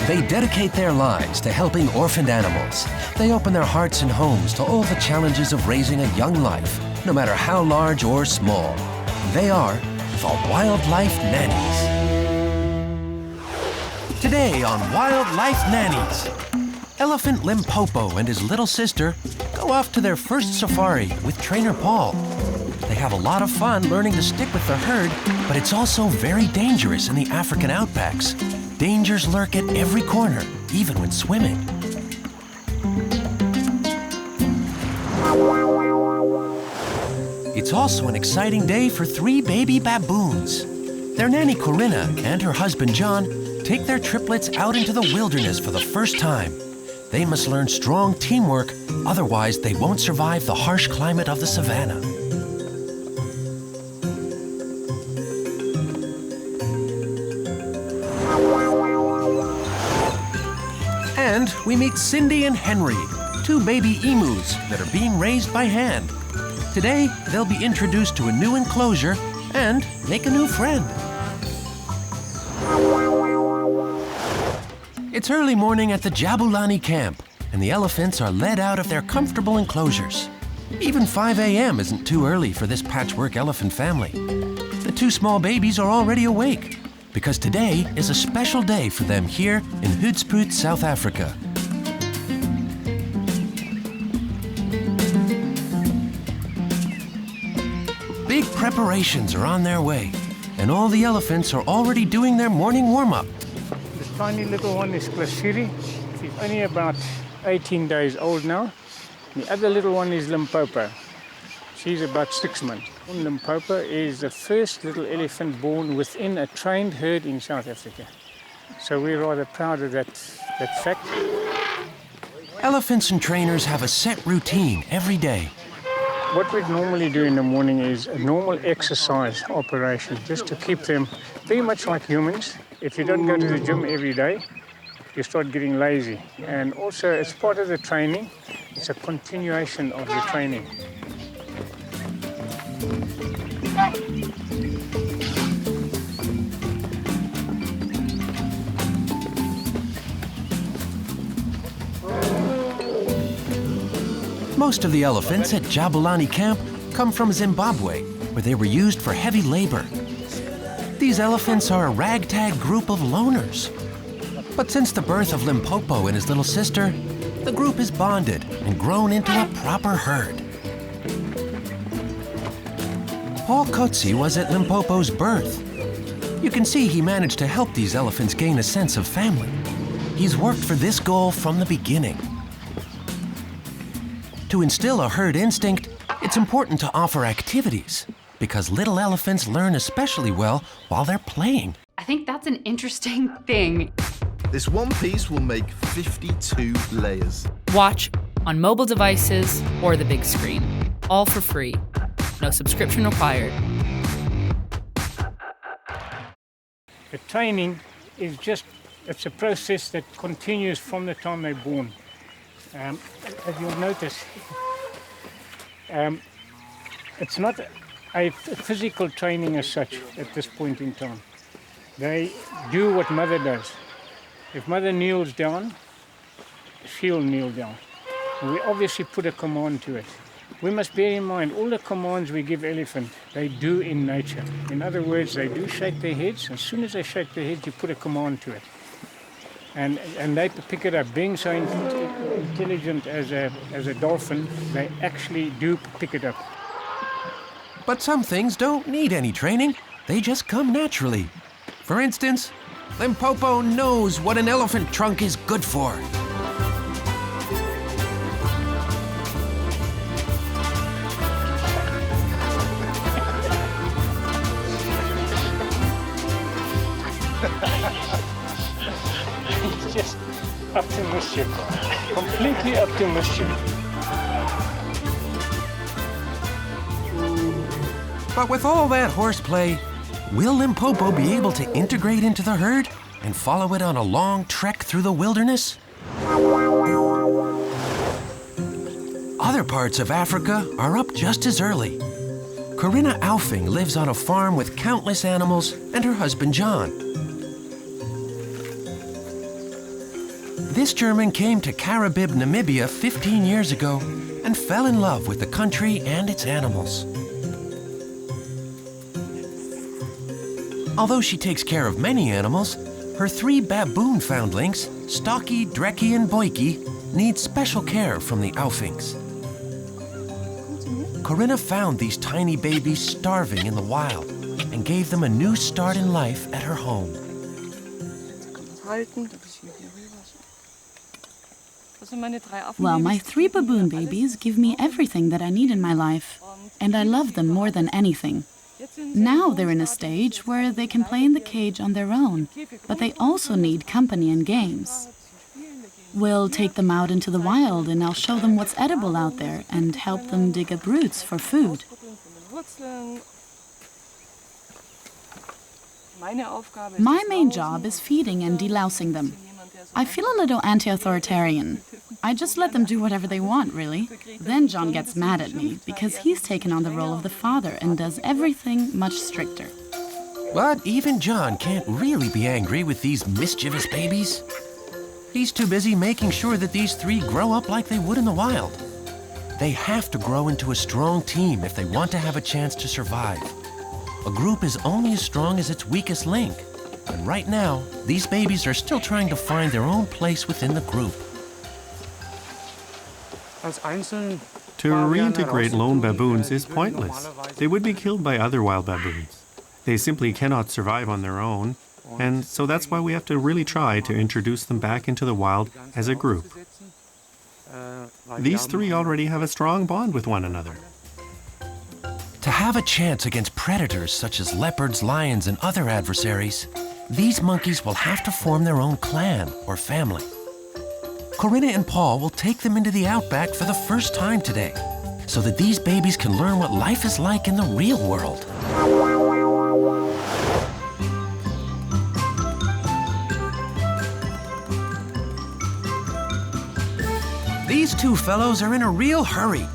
They dedicate their lives to helping orphaned animals. They open their hearts and homes to all the challenges of raising a young life, no matter how large or small. They are the Wildlife Nannies. Today on Wildlife Nannies, Elephant Limpopo and his little sister go off to their first safari with trainer Paul. They have a lot of fun learning to stick with the herd, but it's also very dangerous in the African outbacks. Dangers lurk at every corner, even when swimming. It's also an exciting day for 3 baby baboons. Their nanny Corinna and her husband John take their triplets out into the wilderness for the first time. They must learn strong teamwork, otherwise they won't survive the harsh climate of the savannah. And we meet Cindy and Henry, 2 baby emus that are being raised by hand. Today, they'll be introduced to a new enclosure and make a new friend. It's early morning at the Jabulani camp, and the elephants are led out of their comfortable enclosures. Even 5 a.m. isn't too early for this patchwork elephant family. The 2 small babies are already awake, because today is a special day for them here in Hoedspruit, South Africa. Big preparations are on their way, and all the elephants are already doing their morning warm-up. This tiny little one is Klasiri. She's only about 18 days old now. The other little one is Limpopo. She's about 6 months. Limpopo is the first little elephant born within a trained herd in South Africa. So we're rather proud of that fact. Elephants and trainers have a set routine every day. What we'd normally do in the morning is a normal exercise operation, just to keep them very much like humans. If you don't go to the gym every day, you start getting lazy. And also, as part of the training, it's a continuation of the training. Most of the elephants at Jabulani camp come from Zimbabwe, where they were used for heavy labor. These elephants are a ragtag group of loners. But since the birth of Limpopo and his little sister, the group is bonded and grown into a proper herd. Paul Kotze was at Limpopo's birth. You can see he managed to help these elephants gain a sense of family. He's worked for this goal from the beginning. To instill a herd instinct, it's important to offer activities, because little elephants learn especially well while they're playing. I think that's an interesting thing. This one piece will make 52 layers. Watch on mobile devices or the big screen, all for free. No subscription required. The training is it's a process that continues from the time they're born. As you'll notice, it's not a physical training as such at this point in time. They do what mother does. If mother kneels down, she'll kneel down. And we obviously put a command to it. We must bear in mind all the commands we give elephant, they do in nature. In other words, they do shake their heads. As soon as they shake their heads, you put a command to it. And they pick it up. Being so intelligent as a dolphin, they actually do pick it up. But some things don't need any training. They just come naturally. For instance, Limpopo knows what an elephant trunk is good for. It's just up to mischief. Completely up to mischief. But with all that horseplay, Will Limpopo be able to integrate into the herd and follow it on a long trek through the wilderness? Other parts of Africa are up just as early. Corinna Aufing lives on a farm with countless animals and her husband John. This German came to Karabib, Namibia 15 years ago and fell in love with the country and its animals. Although she takes care of many animals, her 3 baboon foundlings, Stocky, Drecky, and Boykie, need special care from the Aufings. Corinna found these tiny babies starving in the wild and gave them a new start in life at her home. Well, my 3 baboon babies give me everything that I need in my life, and I love them more than anything. Now they're in a stage where they can play in the cage on their own, but they also need company and games. We'll take them out into the wild and I'll show them what's edible out there and help them dig up roots for food. My main job is feeding and delousing them. I feel a little anti-authoritarian. I just let them do whatever they want, really. Then John gets mad at me because he's taken on the role of the father and does everything much stricter. But even John can't really be angry with these mischievous babies. He's too busy making sure that these 3 grow up like they would in the wild. They have to grow into a strong team if they want to have a chance to survive. A group is only as strong as its weakest link. And right now, these babies are still trying to find their own place within the group. To reintegrate lone baboons is pointless. They would be killed by other wild baboons. They simply cannot survive on their own, and so that's why we have to really try to introduce them back into the wild as a group. These 3 already have a strong bond with one another. To have a chance against predators such as leopards, lions, and other adversaries, these monkeys will have to form their own clan or family. Corinna and Paul will take them into the outback for the first time today, so that these babies can learn what life is like in the real world. These 2 fellows are in a real hurry,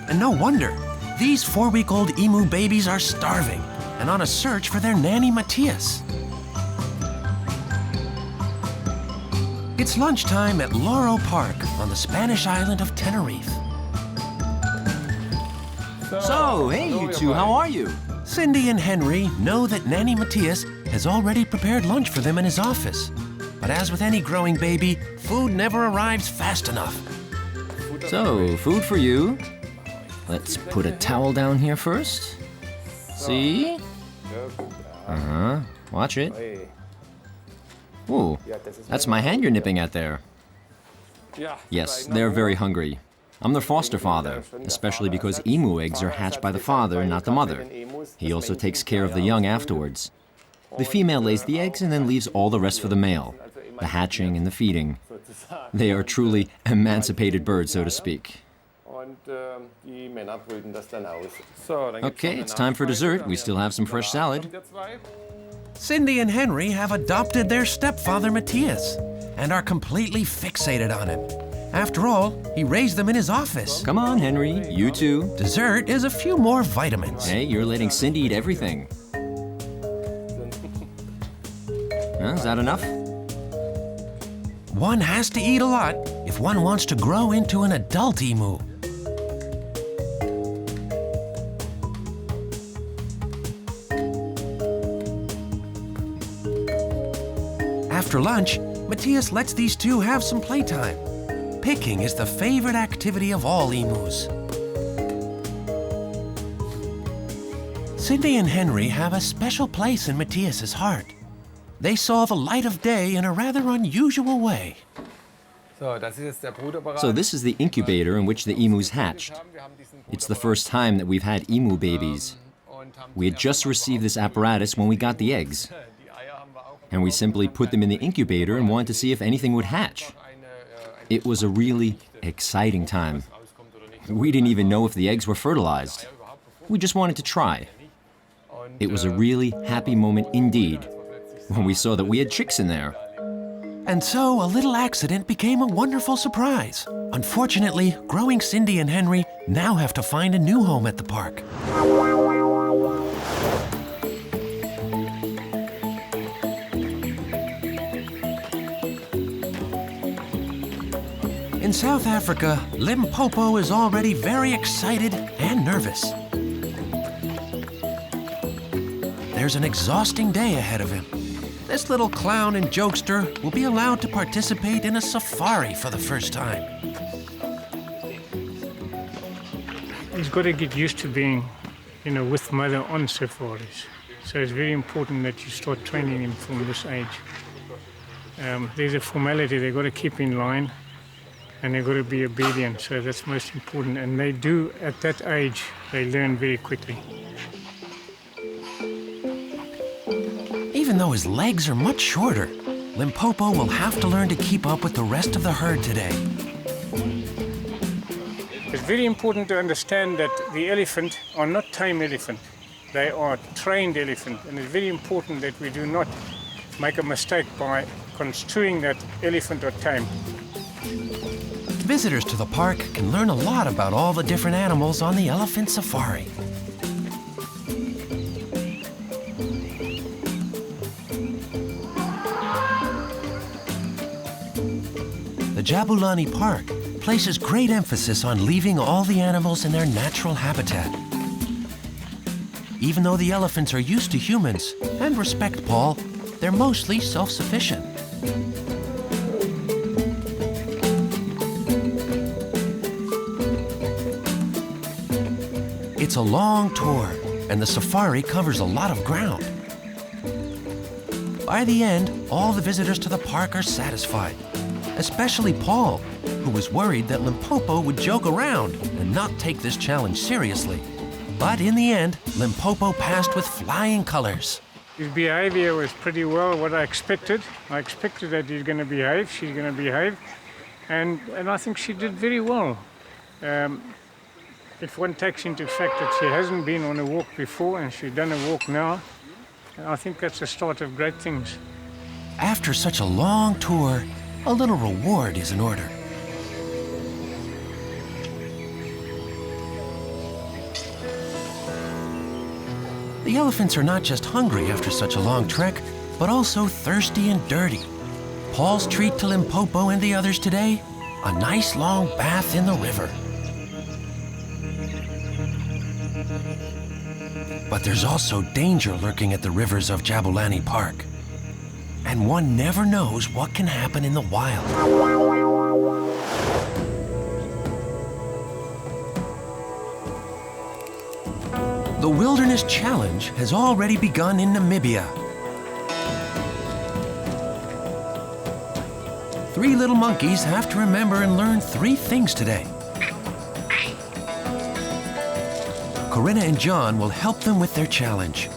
and no wonder. These 4-week-old emu babies are starving and on a search for their nanny Matthias. It's lunchtime at Loro Park on the Spanish island of Tenerife. So, hey you 2, how are you? Cindy and Henry know that Nanny Matthias has already prepared lunch for them in his office. But as with any growing baby, food never arrives fast enough. So, food for you. Let's put a towel down here first. See? Watch it. Ooh, that's my hand you're nipping at there. Yes, they're very hungry. I'm their foster father, especially because emu eggs are hatched by the father, not the mother. He also takes care of the young afterwards. The female lays the eggs and then leaves all the rest for the male, the hatching and the feeding. They are truly emancipated birds, so to speak. Okay, it's time for dessert. We still have some fresh salad. Cindy and Henry have adopted their stepfather Matthias and are completely fixated on him. After all, he raised them in his office. Come on, Henry, you too. Dessert is a few more vitamins. Hey, you're letting Cindy eat everything. Is that enough? One has to eat a lot if one wants to grow into an adult emu. After lunch, Matthias lets these 2 have some playtime. Picking is the favorite activity of all emus. Cindy and Henry have a special place in Matthias's heart. They saw the light of day in a rather unusual way. So this is the incubator in which the emus hatched. It's the first time that we've had emu babies. We had just received this apparatus when we got the eggs. And we simply put them in the incubator and wanted to see if anything would hatch. It was a really exciting time. We didn't even know if the eggs were fertilized. We just wanted to try. It was a really happy moment indeed when we saw that we had chicks in there. And so a little accident became a wonderful surprise. Unfortunately, growing Cindy and Henry now have to find a new home at the park. In South Africa, Limpopo is already very excited and nervous. There's an exhausting day ahead of him. This little clown and jokester will be allowed to participate in a safari for the first time. He's got to get used to being, with mother on safaris. So it's very important that you start training him from this age. There's a formality they've got to keep in line, and they've got to be obedient, so that's most important. And they do, at that age, they learn very quickly. Even though his legs are much shorter, Limpopo will have to learn to keep up with the rest of the herd today. It's very important to understand that the elephant are not tame elephant. They are trained elephant, and it's very important that we do not make a mistake by construing that elephant or tame. Visitors to the park can learn a lot about all the different animals on the elephant safari. The Jabulani Park places great emphasis on leaving all the animals in their natural habitat. Even though the elephants are used to humans and respect Paul, they're mostly self-sufficient. It's a long tour, and the safari covers a lot of ground. By the end, all the visitors to the park are satisfied, especially Paul, who was worried that Limpopo would joke around and not take this challenge seriously. But in the end, Limpopo passed with flying colors. His behavior was pretty well what I expected. I expected that he's going to behave, she's going to behave, and I think she did very well. If one takes into fact that she hasn't been on a walk before and she's done a walk now, I think that's the start of great things. After such a long tour, a little reward is in order. The elephants are not just hungry after such a long trek, but also thirsty and dirty. Paul's treat to Limpopo and the others today, a nice long bath in the river. But there's also danger lurking at the rivers of Jabulani Park. And one never knows what can happen in the wild. The Wilderness Challenge has already begun in Namibia. 3 little monkeys have to remember and learn 3 things today. Corinna and John will help them with their challenge,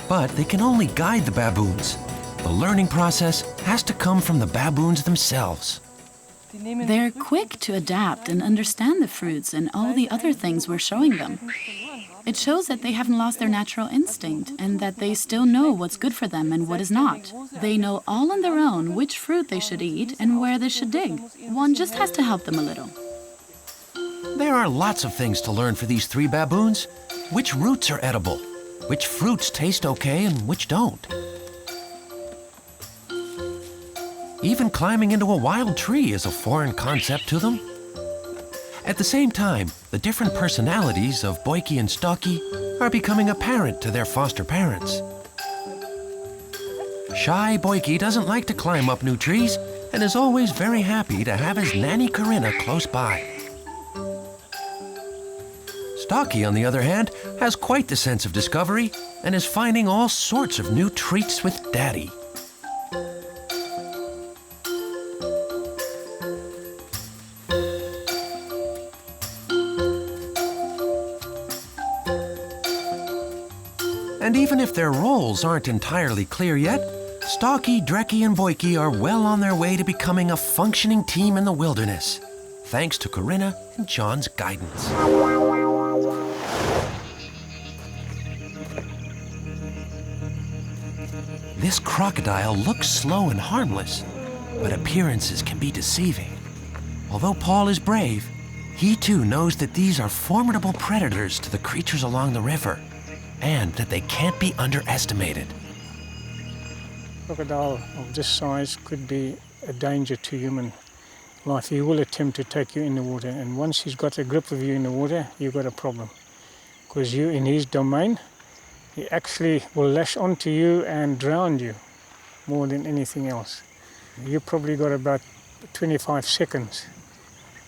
but they can only guide the baboons. The learning process has to come from the baboons themselves. They're quick to adapt and understand the fruits and all the other things we're showing them. It shows that they haven't lost their natural instinct and that they still know what's good for them and what is not. They know all on their own which fruit they should eat and where they should dig. One just has to help them a little. There are lots of things to learn for these 3 baboons. Which roots are edible? Which fruits taste okay and which don't? Even climbing into a wild tree is a foreign concept to them. At the same time, the different personalities of Boykie and Stocky are becoming apparent to their foster parents. Shy Boykie doesn't like to climb up new trees and is always very happy to have his nanny Corinna close by. Stocky, on the other hand, has quite the sense of discovery and is finding all sorts of new treats with Daddy. And even if their roles aren't entirely clear yet, Stocky, Drecky, and Boykie are well on their way to becoming a functioning team in the wilderness, thanks to Corinna and John's guidance. This crocodile looks slow and harmless, but appearances can be deceiving. Although Paul is brave, he too knows that these are formidable predators to the creatures along the river, and that they can't be underestimated. Crocodile of this size could be a danger to human life. He will attempt to take you in the water, and once he's got a grip of you in the water, you've got a problem. Because you're in his domain, he actually will lash onto you and drown you more than anything else. You probably got about 25 seconds.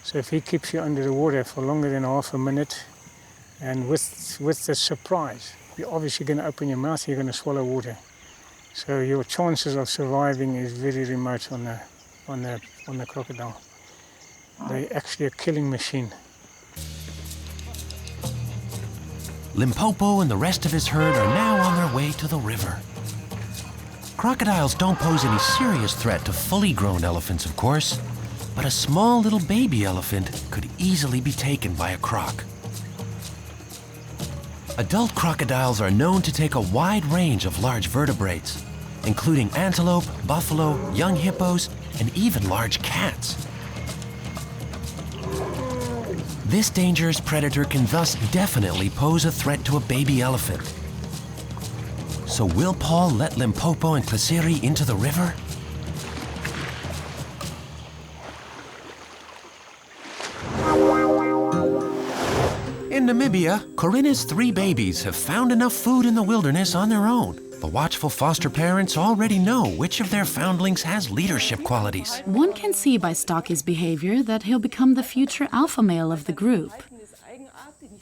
So if he keeps you under the water for longer than half a minute, and with the surprise, you're obviously going to open your mouth, you're going to swallow water. So your chances of surviving is very remote on the crocodile. They're actually a killing machine. Limpopo and the rest of his herd are now on their way to the river. Crocodiles don't pose any serious threat to fully grown elephants, of course, but a small little baby elephant could easily be taken by a croc. Adult crocodiles are known to take a wide range of large vertebrates, including antelope, buffalo, young hippos, and even large cats. This dangerous predator can thus definitely pose a threat to a baby elephant. So will Paul let Limpopo and Klasiri into the river? In Namibia, Corinna's 3 babies have found enough food in the wilderness on their own. The watchful foster parents already know which of their foundlings has leadership qualities. One can see by Stocky's behavior that he'll become the future alpha male of the group.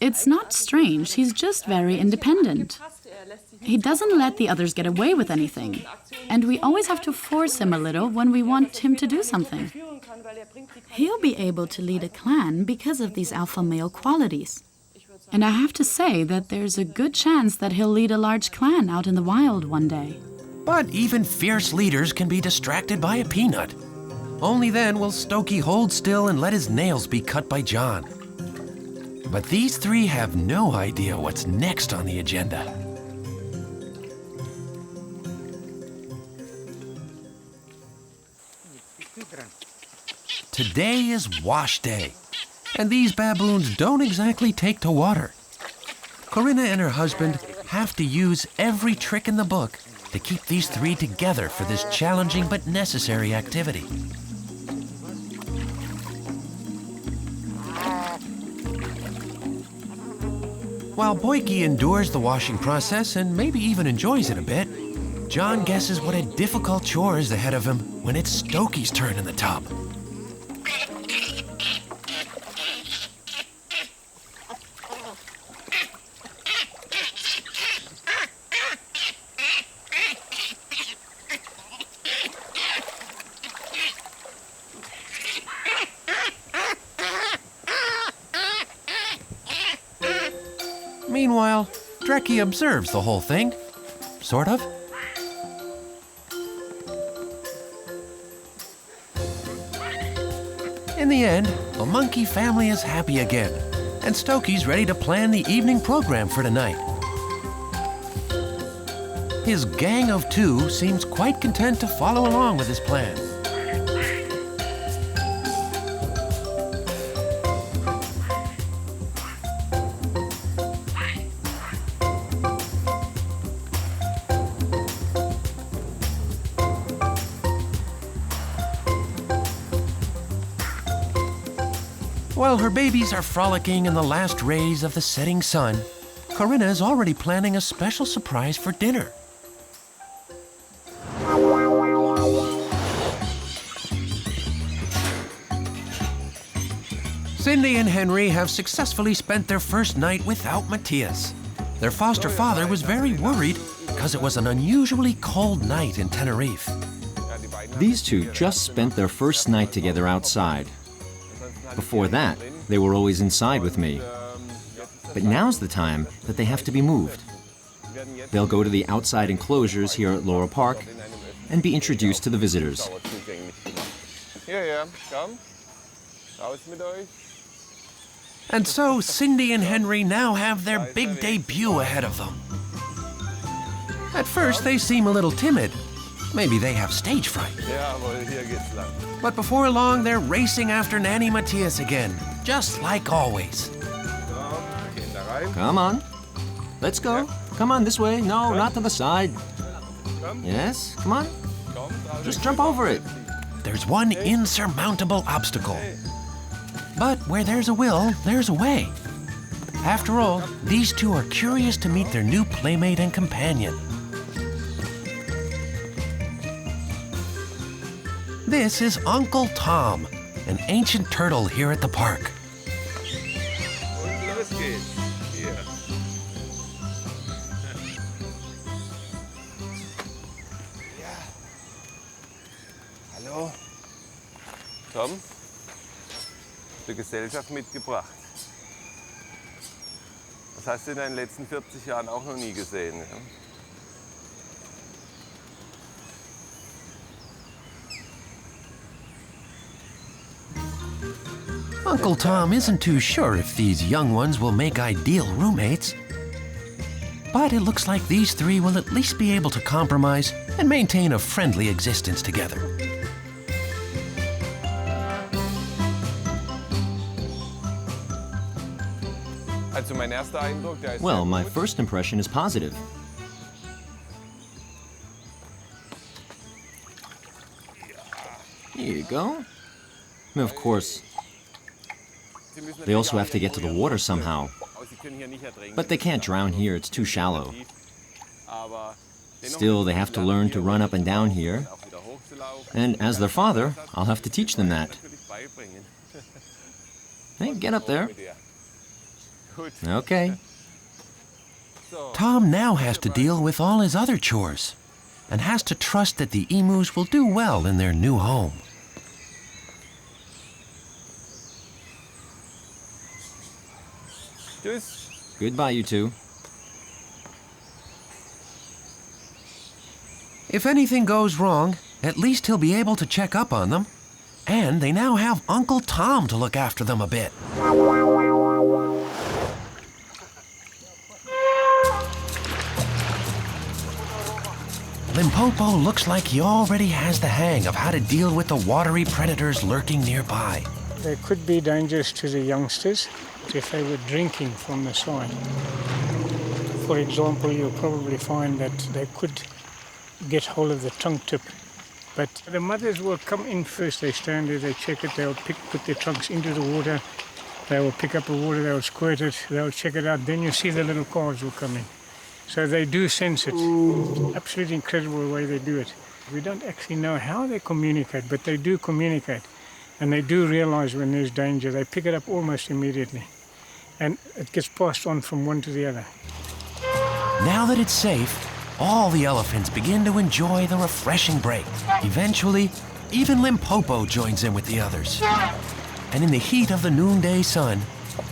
It's not strange, he's just very independent. He doesn't let the others get away with anything. And we always have to force him a little when we want him to do something. He'll be able to lead a clan because of these alpha male qualities. And I have to say that there's a good chance that he'll lead a large clan out in the wild one day. But even fierce leaders can be distracted by a peanut. Only then will Stokey hold still and let his nails be cut by John. But these 3 have no idea what's next on the agenda. Today is wash day, and these baboons don't exactly take to water. Corinna and her husband have to use every trick in the book to keep these 3 together for this challenging but necessary activity. While Boyke endures the washing process and maybe even enjoys it a bit, John guesses what a difficult chore is ahead of him when it's Stokey's turn in the tub. Meanwhile, Dreki observes the whole thing. Sort of. In the end, the monkey family is happy again, and Stokey's ready to plan the evening program for tonight. His gang of 2 seems quite content to follow along with his plan. While her babies are frolicking in the last rays of the setting sun, Corinna is already planning a special surprise for dinner. Cindy and Henry have successfully spent their first night without Matthias. Their foster father was very worried because it was an unusually cold night in Tenerife. These 2 just spent their first night together outside. Before that, they were always inside with me. But now's the time that they have to be moved. They'll go to the outside enclosures here at Laura Park and be introduced to the visitors. And so Cindy and Henry now have their big debut ahead of them. At first, they seem a little timid. Maybe they have stage fright. But before long, they're racing after Nanny Matthias again, just like always. Come on. Let's go. Come on, this way. No, not to the side. Yes, come on. Just jump over it. There's one insurmountable obstacle. But where there's a will, there's a way. After all, these two are curious to meet their new playmate and companion. This is Uncle Tom, an ancient turtle here at the park. Hallo? Tom? Hast du Gesellschaft mitgebracht? Das hast du in deinen letzten 40 Jahren auch noch nie gesehen. Ja? Uncle Tom isn't too sure if these young ones will make ideal roommates. But it looks like these three will at least be able to compromise and maintain a friendly existence together. Well, my first impression is positive. Here you go. Of course, they also have to get to the water somehow. But they can't drown here, it's too shallow. Still, they have to learn to run up and down here. And as their father, I'll have to teach them that. Hey, get up there. Okay. Tom now has to deal with all his other chores and has to trust that the emus will do well in their new home. Goodbye, you two. If anything goes wrong, at least he'll be able to check up on them. And they now have Uncle Tom to look after them a bit. Limpopo looks like he already has the hang of how to deal with the watery predators lurking nearby. They could be dangerous to the youngsters if they were drinking from the side. For example, you'll probably find that they could get hold of the tongue tip. But the mothers will come in first. They stand there, they check it, they'll put their trunks into the water, they will pick up the water, they'll squirt it, they'll check it out. Then you see the little calves will come in. So they do sense it. Absolutely incredible the way they do it. We don't actually know how they communicate, but they do communicate. And they do realize when there's danger. They pick it up almost immediately. And it gets passed on from one to the other. Now that it's safe, all the elephants begin to enjoy the refreshing break. Eventually, even Limpopo joins in with the others. And in the heat of the noonday sun,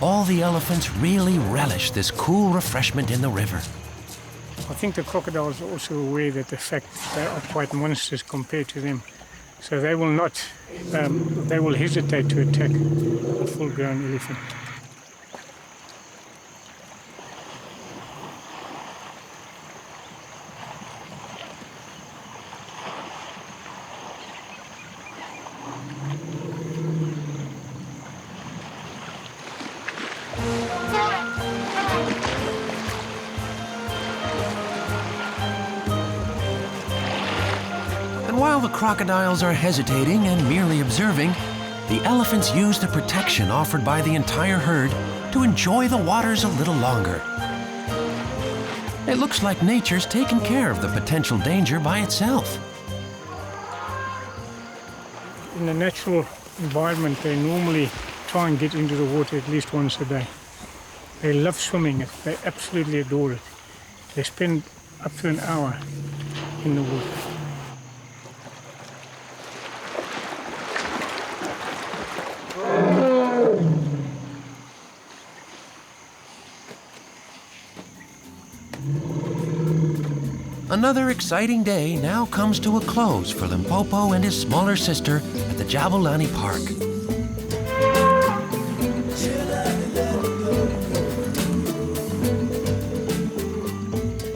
all the elephants really relish this cool refreshment in the river. I think the crocodiles are also aware that the fact they are quite monsters compared to them. So they will not, they will hesitate to attack a full-grown elephant. While the crocodiles are hesitating and merely observing, the elephants use the protection offered by the entire herd to enjoy the waters a little longer. It looks like nature's taken care of the potential danger by itself. In the natural environment, they normally try and get into the water at least once a day. They love swimming. They absolutely adore it. They spend up to an hour in the water. Another exciting day now comes to a close for Limpopo and his smaller sister at the Jabulani Park.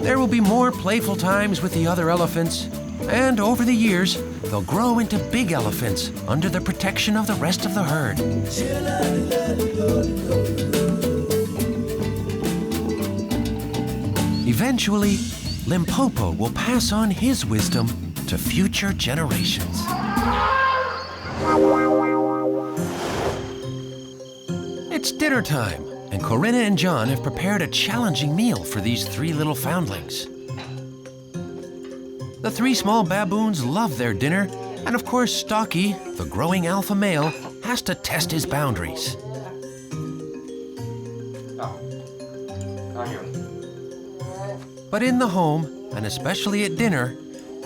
There will will be more playful times with the other elephants, and over the years, they'll grow into big elephants under the protection of the rest of the herd. Eventually, Limpopo will pass on his wisdom to future generations. It's dinner time, and Corinna and John have prepared a challenging meal for these three little foundlings. The three small baboons love their dinner, and of course Stocky, the growing alpha male, has to test his boundaries. But in the home, and especially at dinner,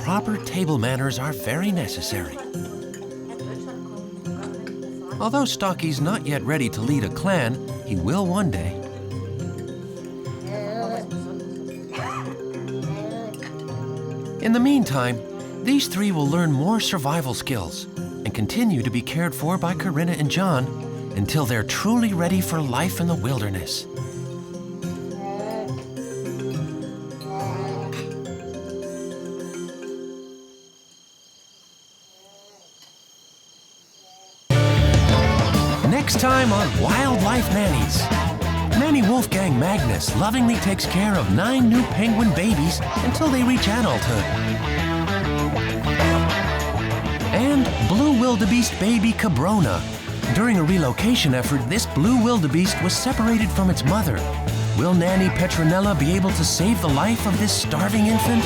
proper table manners are very necessary. Although Stocky's not yet ready to lead a clan, he will one day. In the meantime, these three will learn more survival skills and continue to be cared for by Corinna and John until they're truly ready for life in the wilderness. Next time on Wildlife Nannies, Nanny Wolfgang Magnus lovingly takes care of 9 new penguin babies until they reach adulthood. And blue wildebeest baby Cabrona. During a relocation effort, this blue wildebeest was separated from its mother. Will Nanny Petronella be able to save the life of this starving infant?